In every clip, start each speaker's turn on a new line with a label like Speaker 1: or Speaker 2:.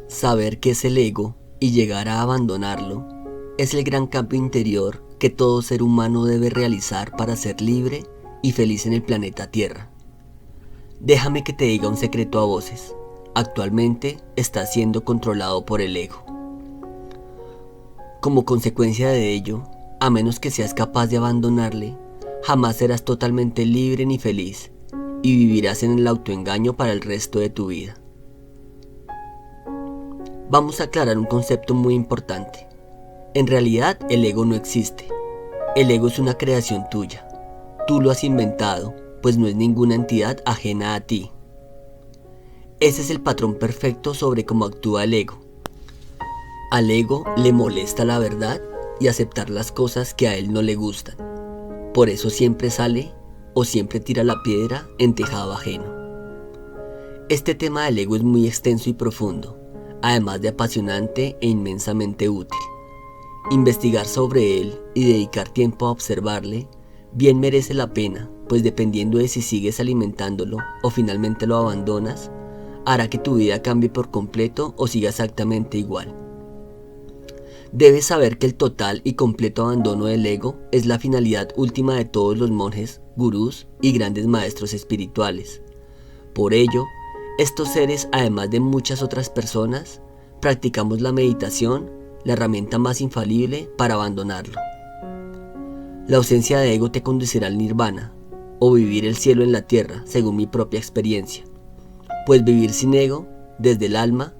Speaker 1: Saber qué es el ego y llegar a abandonarlo es el gran cambio interior que todo ser humano debe realizar para ser libre y feliz en el planeta Tierra. Déjame que te diga un secreto a voces. Actualmente estás siendo controlado por el ego. Como consecuencia de ello, a menos que seas capaz de abandonarle, jamás serás totalmente libre ni feliz y vivirás en el autoengaño para el resto de tu vida. Vamos a aclarar un concepto muy importante. En realidad, el ego no existe. El ego es una creación tuya. Tú lo has inventado, pues no es ninguna entidad ajena a ti. Ese es el patrón perfecto sobre cómo actúa el ego. Al ego le molesta la verdad y aceptar las cosas que a él no le gustan. Por eso siempre sale o siempre tira la piedra en tejado ajeno. Este tema del ego es muy extenso y profundo, además de apasionante e inmensamente útil. Investigar sobre él y dedicar tiempo a observarle bien merece la pena, pues dependiendo de si sigues alimentándolo o finalmente lo abandonas, hará que tu vida cambie por completo o siga exactamente igual. Debes saber que el total y completo abandono del ego es la finalidad última de todos los monjes, gurús y grandes maestros espirituales. Por ello, estos seres, además de muchas otras personas, practicamos la meditación, la herramienta más infalible para abandonarlo. La ausencia de ego te conducirá al nirvana, o vivir el cielo en la tierra, según mi propia experiencia. Pues vivir sin ego, desde el alma,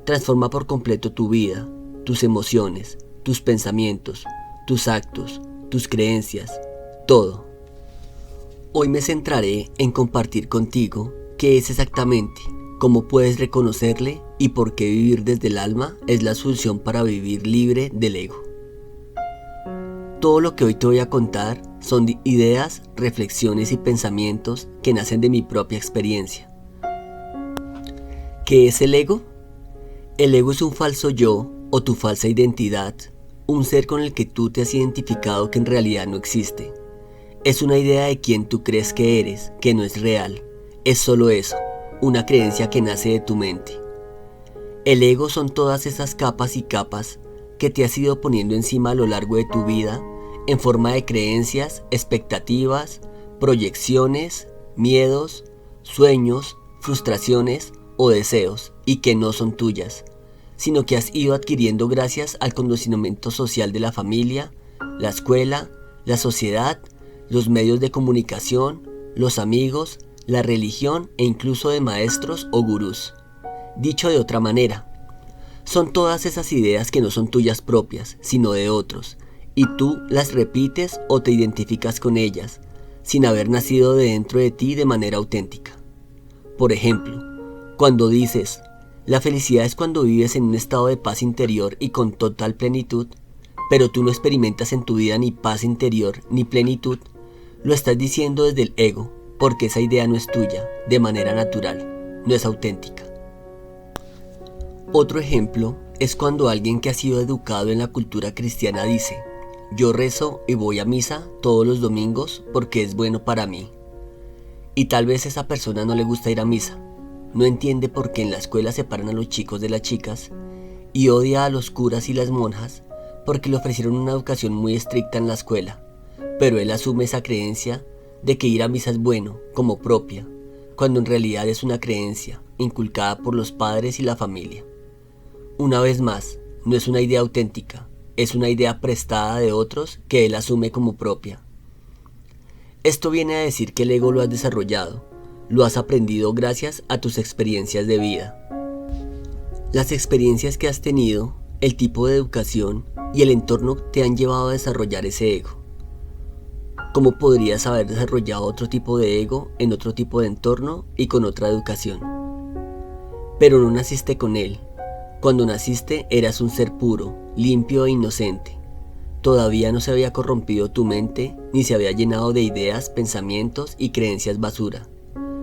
Speaker 1: transforma por completo tu vida, tus emociones, tus pensamientos, tus actos, tus creencias, todo. Hoy me centraré en compartir contigo qué es exactamente, cómo puedes reconocerle y por qué vivir desde el alma es la solución para vivir libre del ego. Todo lo que hoy te voy a contar son ideas, reflexiones y pensamientos que nacen de mi propia experiencia. ¿Qué es el ego? El ego es un falso yo o tu falsa identidad, un ser con el que tú te has identificado que en realidad no existe. Es una idea de quien tú crees que eres, que no es real. Es solo eso, una creencia que nace de tu mente. El ego son todas esas capas y capas que te has ido poniendo encima a lo largo de tu vida en forma de creencias, expectativas, proyecciones, miedos, sueños, frustraciones o deseos y que no son tuyas, sino que has ido adquiriendo gracias al condicionamiento social de la familia, la escuela, la sociedad, los medios de comunicación, los amigos, la religión e incluso de maestros o gurús. Dicho de otra manera, son todas esas ideas que no son tuyas propias, sino de otros, y tú las repites o te identificas con ellas, sin haber nacido de dentro de ti de manera auténtica. Por ejemplo, cuando dices, la felicidad es cuando vives en un estado de paz interior y con total plenitud, pero tú no experimentas en tu vida ni paz interior ni plenitud, lo estás diciendo desde el ego, porque esa idea no es tuya, de manera natural, no es auténtica. Otro ejemplo es cuando alguien que ha sido educado en la cultura cristiana dice, yo rezo y voy a misa todos los domingos porque es bueno para mí. Y tal vez a esa persona no le gusta ir a misa, no entiende por qué en la escuela separan a los chicos de las chicas y odia a los curas y las monjas porque le ofrecieron una educación muy estricta en la escuela, pero él asume esa creencia de que ir a misa es bueno, como propia, cuando en realidad es una creencia inculcada por los padres y la familia. Una vez más, no es una idea auténtica, es una idea prestada de otros que él asume como propia. Esto viene a decir que el ego lo has desarrollado, lo has aprendido gracias a tus experiencias de vida. Las experiencias que has tenido, el tipo de educación y el entorno te han llevado a desarrollar ese ego. ¿Cómo podrías haber desarrollado otro tipo de ego en otro tipo de entorno y con otra educación? Pero no naciste con él. Cuando naciste eras un ser puro, limpio e inocente. Todavía no se había corrompido tu mente ni se había llenado de ideas, pensamientos y creencias basura,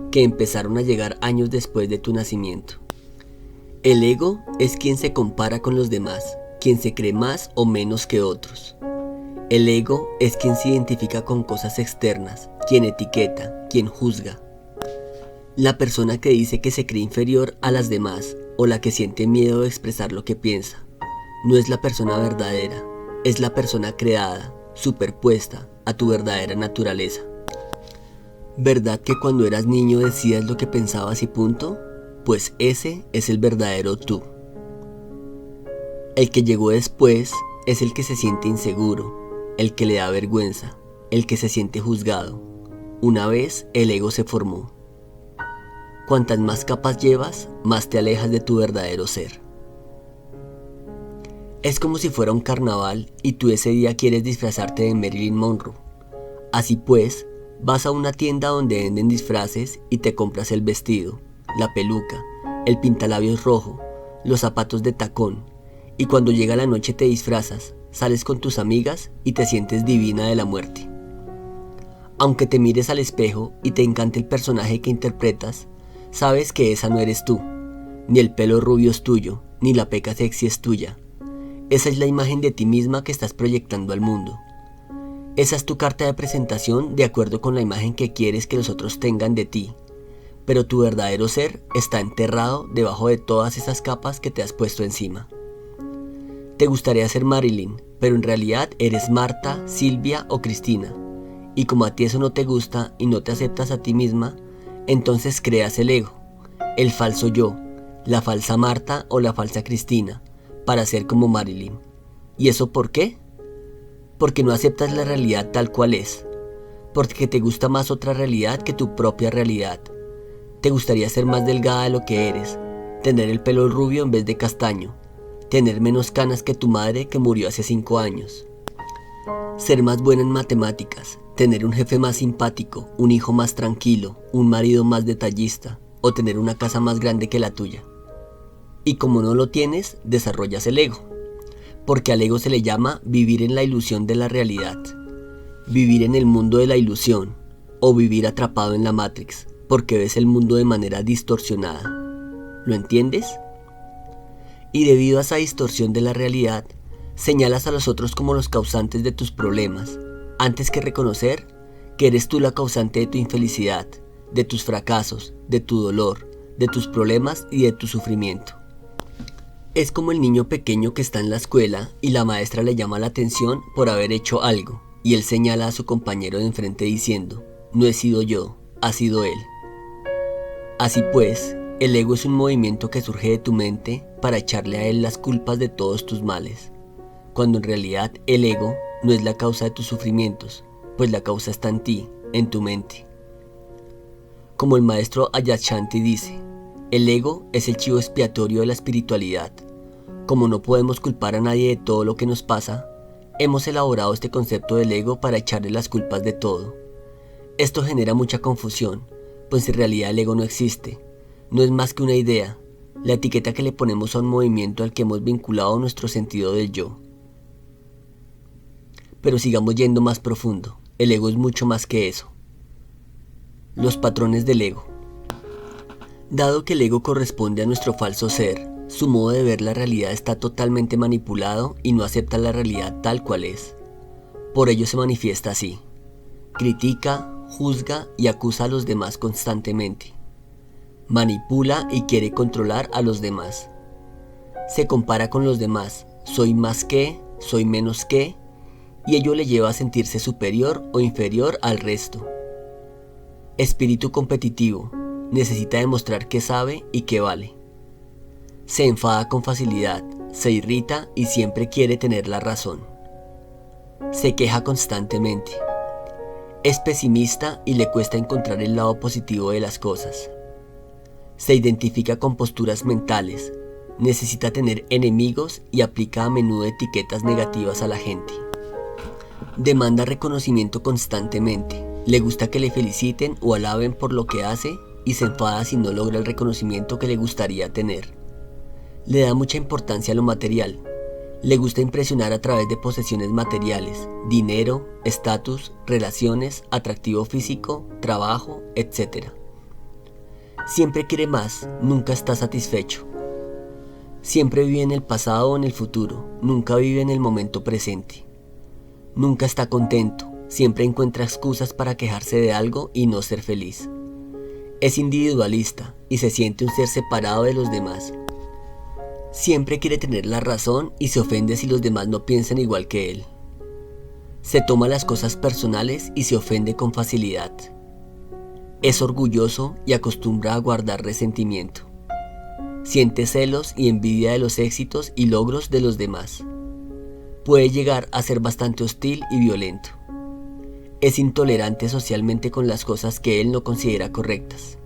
Speaker 1: que empezaron a llegar años después de tu nacimiento. El ego es quien se compara con los demás, quien se cree más o menos que otros. El ego es quien se identifica con cosas externas, quien etiqueta, quien juzga. La persona que dice que se cree inferior a las demás o la que siente miedo de expresar lo que piensa. No es la persona verdadera, es la persona creada, superpuesta a tu verdadera naturaleza. ¿Verdad que cuando eras niño decías lo que pensabas y punto? Pues ese es el verdadero tú. El que llegó después es el que se siente inseguro, el que le da vergüenza, el que se siente juzgado. Una vez el ego se formó. Cuantas más capas llevas, más te alejas de tu verdadero ser. Es como si fuera un carnaval y tú ese día quieres disfrazarte de Marilyn Monroe. Así pues, vas a una tienda donde venden disfraces y te compras el vestido, la peluca, el pintalabios rojo, los zapatos de tacón, y cuando llega la noche te disfrazas, sales con tus amigas y te sientes divina de la muerte. Aunque te mires al espejo y te encante el personaje que interpretas, sabes que esa no eres tú, ni el pelo rubio es tuyo, ni la peca sexy es tuya. Esa es la imagen de ti misma que estás proyectando al mundo. Esa es tu carta de presentación de acuerdo con la imagen que quieres que los otros tengan de ti. Pero tu verdadero ser está enterrado debajo de todas esas capas que te has puesto encima. Te gustaría ser Marilyn, pero en realidad eres Marta, Silvia o Cristina. Y como a ti eso no te gusta y no te aceptas a ti misma, entonces creas el ego, el falso yo, la falsa Marta o la falsa Cristina, para ser como Marilyn. ¿Y eso por qué? Porque no aceptas la realidad tal cual es, porque te gusta más otra realidad que tu propia realidad. Te gustaría ser más delgada de lo que eres, tener el pelo rubio en vez de castaño, tener menos canas que tu madre que murió hace 5 años, ser más buena en matemáticas, tener un jefe más simpático, un hijo más tranquilo, un marido más detallista o tener una casa más grande que la tuya. Y como no lo tienes, desarrollas el ego, porque al ego se le llama vivir en la ilusión de la realidad, vivir en el mundo de la ilusión o vivir atrapado en la Matrix, porque ves el mundo de manera distorsionada. ¿Lo entiendes? Y debido a esa distorsión de la realidad, señalas a los otros como los causantes de tus problemas, antes que reconocer que eres tú la causante de tu infelicidad, de tus fracasos, de tu dolor, de tus problemas y de tu sufrimiento. Es como el niño pequeño que está en la escuela y la maestra le llama la atención por haber hecho algo, y él señala a su compañero de enfrente diciendo: no he sido yo, ha sido él. Así pues, el ego es un movimiento que surge de tu mente para echarle a él las culpas de todos tus males, cuando en realidad el ego no es la causa de tus sufrimientos, pues la causa está en ti, en tu mente. Como el maestro Adyashanti dice, el ego es el chivo expiatorio de la espiritualidad. Como no podemos culpar a nadie de todo lo que nos pasa, hemos elaborado este concepto del ego para echarle las culpas de todo. Esto genera mucha confusión, pues en realidad el ego no existe, no es más que una idea, la etiqueta que le ponemos a un movimiento al que hemos vinculado nuestro sentido del yo. Pero sigamos yendo más profundo, el ego es mucho más que eso. Los patrones del ego. Dado que el ego corresponde a nuestro falso ser, su modo de ver la realidad está totalmente manipulado y no acepta la realidad tal cual es. Por ello se manifiesta así. Critica, juzga y acusa a los demás constantemente. Manipula y quiere controlar a los demás. Se compara con los demás, soy más que, soy menos que, y ello le lleva a sentirse superior o inferior al resto. Espíritu competitivo. Necesita demostrar que sabe y que vale. Se enfada con facilidad, se irrita y siempre quiere tener la razón. Se queja constantemente. Es pesimista y le cuesta encontrar el lado positivo de las cosas. Se identifica con posturas mentales, necesita tener enemigos y aplica a menudo etiquetas negativas a la gente. Demanda reconocimiento constantemente, le gusta que le feliciten o alaben por lo que hace y se enfada si no logra el reconocimiento que le gustaría tener. Le da mucha importancia a lo material. Le gusta impresionar a través de posesiones materiales, dinero, estatus, relaciones, atractivo físico, trabajo, etc. Siempre quiere más, nunca está satisfecho. Siempre vive en el pasado o en el futuro, nunca vive en el momento presente. Nunca está contento, siempre encuentra excusas para quejarse de algo y no ser feliz. Es individualista y se siente un ser separado de los demás. Siempre quiere tener la razón y se ofende si los demás no piensan igual que él. Se toma las cosas personales y se ofende con facilidad. Es orgulloso y acostumbra a guardar resentimiento. Siente celos y envidia de los éxitos y logros de los demás. Puede llegar a ser bastante hostil y violento. Es intolerante socialmente con las cosas que él no considera correctas.